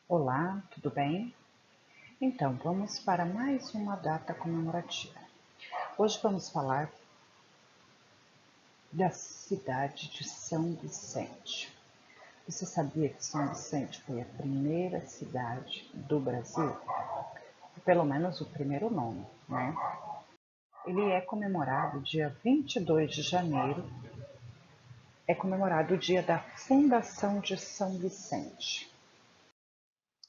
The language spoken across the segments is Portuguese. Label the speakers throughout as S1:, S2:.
S1: Olá, tudo bem? Então, vamos para mais uma data comemorativa. Hoje vamos falar da cidade de São Vicente. Você sabia que São Vicente foi a primeira cidade do Brasil? Pelo menos o primeiro nome, né? Ele é comemorado dia 22 de janeiro, é comemorado o dia da fundação de São Vicente.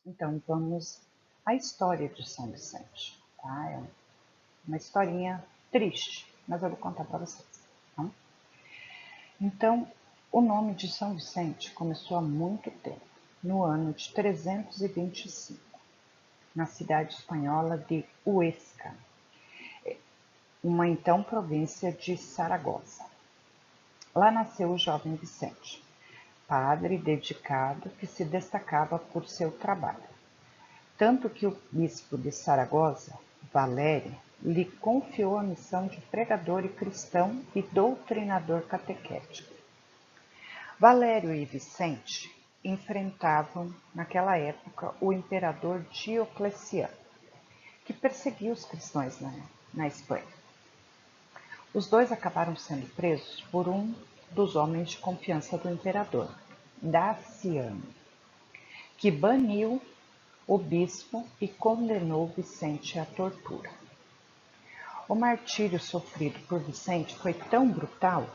S1: Então, vamos à história de São Vicente, tá? É uma historinha triste, mas eu vou contar para vocês. Tá? Então, o nome de São Vicente começou há muito tempo, no ano de 325, na cidade espanhola de Huesca, uma então província de Saragoça. Lá nasceu o jovem Vicente, padre dedicado que se destacava por seu trabalho. Tanto que o bispo de Saragoça, Valério, lhe confiou a missão de pregador e cristão e doutrinador catequético. Valério e Vicente enfrentavam, naquela época, o imperador Diocleciano, que perseguia os cristãos na Espanha. Os dois acabaram sendo presos por um dos homens de confiança do imperador, Daciano, que baniu o bispo e condenou Vicente à tortura. O martírio sofrido por Vicente foi tão brutal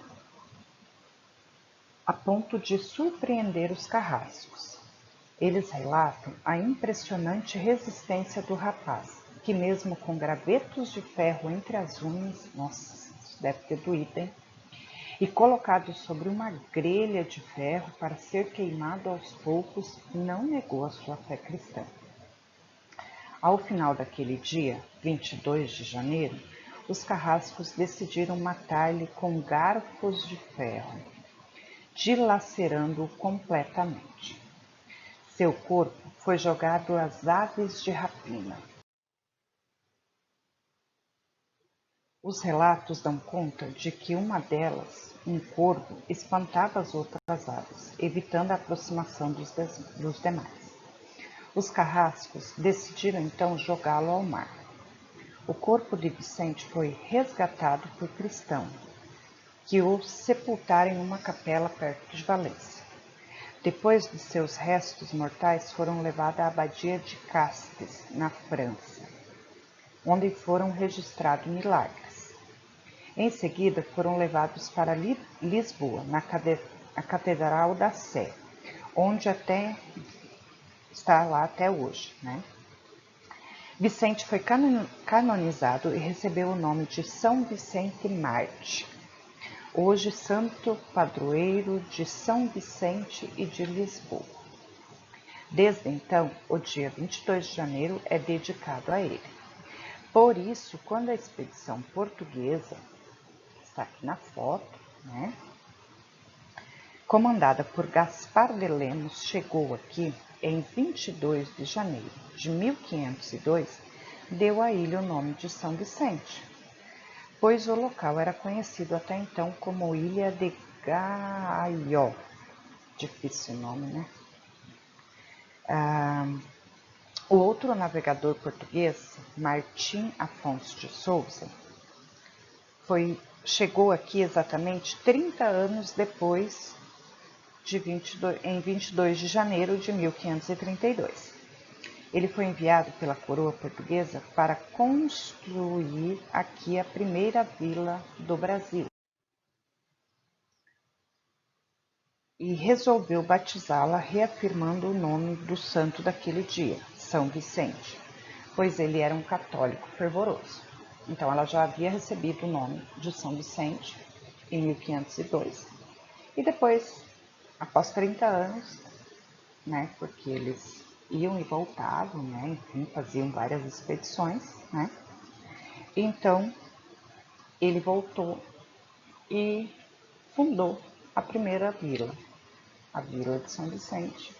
S1: a ponto de surpreender os carrascos. Eles relatam a impressionante resistência do rapaz, que mesmo com gravetos de ferro entre as unhas, nossa, isso deve ter doído, hein? E colocado sobre uma grelha de ferro para ser queimado aos poucos, não negou a sua fé cristã. Ao final daquele dia, 22 de janeiro, os carrascos decidiram matar-lhe com garfos de ferro, dilacerando-o completamente. Seu corpo foi jogado às aves de rapina. Os relatos dão conta de que uma delas, um corvo, espantava as outras aves, evitando a aproximação dos demais. Os carrascos decidiram então jogá-lo ao mar. O corpo de Vicente foi resgatado por cristãos, que o sepultaram em uma capela perto de Valência. Depois de seus restos mortais foram levados à abadia de Castres, na França, onde foram registrados milagres. Em seguida foram levados para Lisboa, na Catedral da Sé, onde está lá até hoje, né? Vicente foi canonizado e recebeu o nome de São Vicente Mártir, hoje santo padroeiro de São Vicente e de Lisboa. Desde então, o dia 22 de janeiro é dedicado a ele. Por isso, quando a expedição portuguesa, está aqui na foto, né, comandada por Gaspar de Lemos, chegou aqui em 22 de janeiro de 1502, deu à ilha o nome de São Vicente, pois o local era conhecido até então como Ilha de Gaió. Difícil nome, né? O outro navegador português, Martim Afonso de Souza, chegou aqui exatamente 30 anos depois, em 22 de janeiro de 1532. Ele foi enviado pela coroa portuguesa para construir aqui a primeira vila do Brasil e resolveu batizá-la reafirmando o nome do santo daquele dia, São Vicente, pois ele era um católico fervoroso. Então ela já havia recebido o nome de São Vicente em 1502 e depois, após 30 anos, né, porque eles iam e voltavam, né, enfim, faziam várias expedições, né, então ele voltou e fundou a primeira vila, a Vila de São Vicente,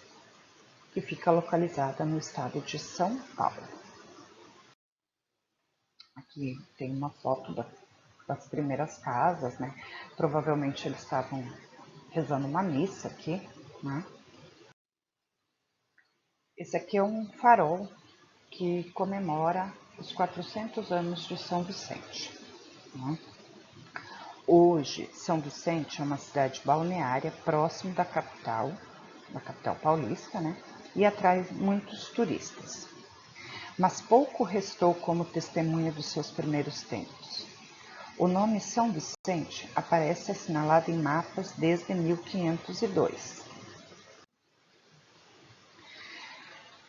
S1: que fica localizada no estado de São Paulo. Aqui tem uma foto das primeiras casas, né? Provavelmente eles estavam rezando uma missa aqui, né? Esse aqui é um farol que comemora os 400 anos de São Vicente, né? Hoje, São Vicente é uma cidade balneária próximo da capital paulista, né? E atrai muitos turistas. Mas pouco restou como testemunha dos seus primeiros tempos. O nome São Vicente aparece assinalado em mapas desde 1502.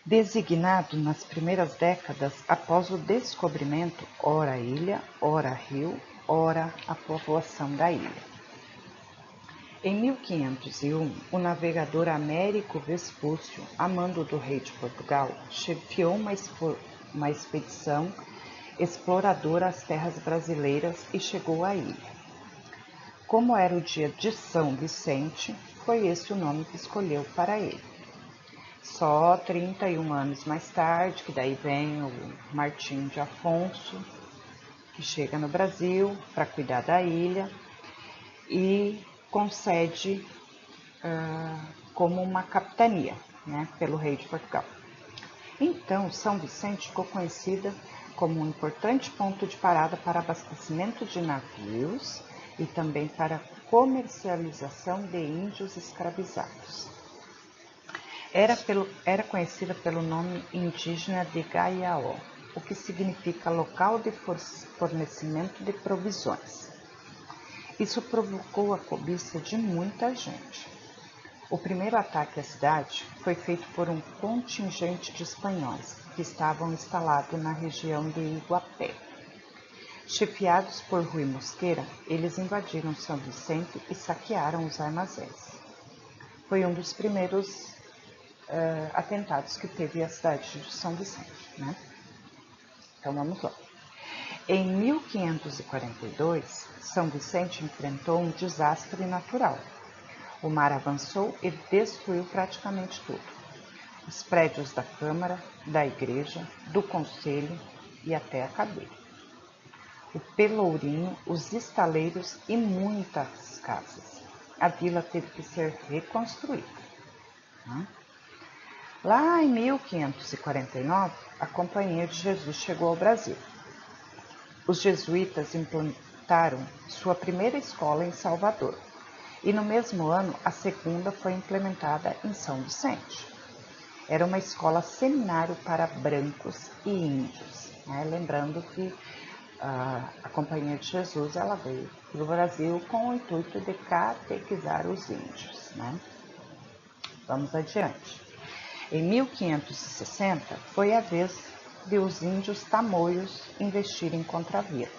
S1: Designado nas primeiras décadas após o descobrimento, ora ilha, ora rio, ora a povoação da ilha. Em 1501, o navegador Américo Vespúcio, a mando do rei de Portugal, chefiou uma expedição exploradora às terras brasileiras e chegou à ilha. Como era o dia de São Vicente, foi esse o nome que escolheu para ele. Só 31 anos mais tarde, que daí vem o Martim de Afonso, que chega no Brasil para cuidar da ilha e concede como uma capitania, né, pelo rei de Portugal. Então, São Vicente ficou conhecida como um importante ponto de parada para abastecimento de navios e também para comercialização de índios escravizados. Era conhecida pelo nome indígena de Gaiaó, o que significa local de fornecimento de provisões. Isso provocou a cobiça de muita gente. O primeiro ataque à cidade foi feito por um contingente de espanhóis que estavam instalados na região de Iguapé. Chefiados por Rui Mosqueira, eles invadiram São Vicente e saquearam os armazéns. Foi um dos primeiros atentados que teve a cidade de São Vicente, né? Então vamos lá. Em 1542, São Vicente enfrentou um desastre natural. O mar avançou e destruiu praticamente tudo. Os prédios da Câmara, da Igreja, do Conselho e até a cadeia. O Pelourinho, os estaleiros e muitas casas. A vila teve que ser reconstruída. Lá em 1549, a Companhia de Jesus chegou ao Brasil. Os jesuítas implantaram sua primeira escola em Salvador e no mesmo ano a segunda foi implementada em São Vicente. Era uma escola seminário para brancos e índios, né? Lembrando que a Companhia de Jesus ela veio para o Brasil com o intuito de catequizar os índios, né? Vamos adiante. Em 1560, foi a vez de os índios tamoios investirem contra a vila,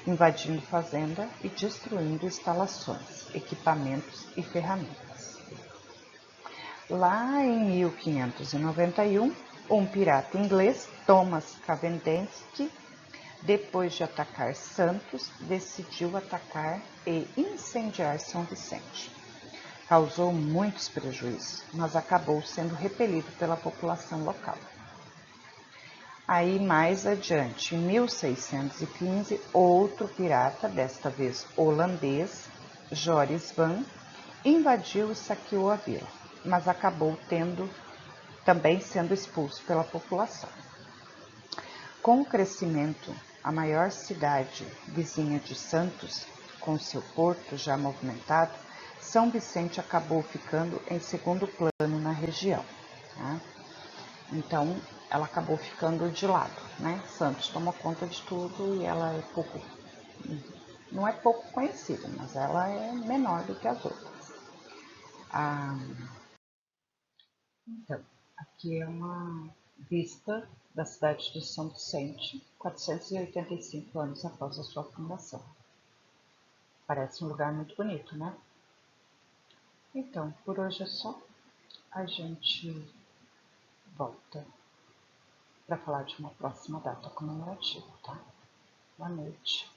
S1: invadindo fazenda e destruindo instalações, equipamentos e ferramentas. Lá em 1591, um pirata inglês, Thomas Cavendish, depois de atacar Santos, decidiu atacar e incendiar São Vicente. Causou muitos prejuízos, mas acabou sendo repelido pela população local. Aí, mais adiante, em 1615, outro pirata, desta vez holandês, Joris van, invadiu e saqueou a vila, mas acabou também sendo expulso pela população. Com o crescimento, a maior cidade vizinha de Santos, com seu porto já movimentado, São Vicente acabou ficando em segundo plano na região, tá? Então, ela acabou ficando de lado, né? Santos tomou conta de tudo e ela não é pouco conhecida, mas ela é menor do que as outras. Então, aqui é uma vista da cidade de São Vicente, 485 anos após a sua fundação. Parece um lugar muito bonito, né? Então, por hoje é só. A gente volta para falar de uma próxima data comemorativa, tá? Boa noite.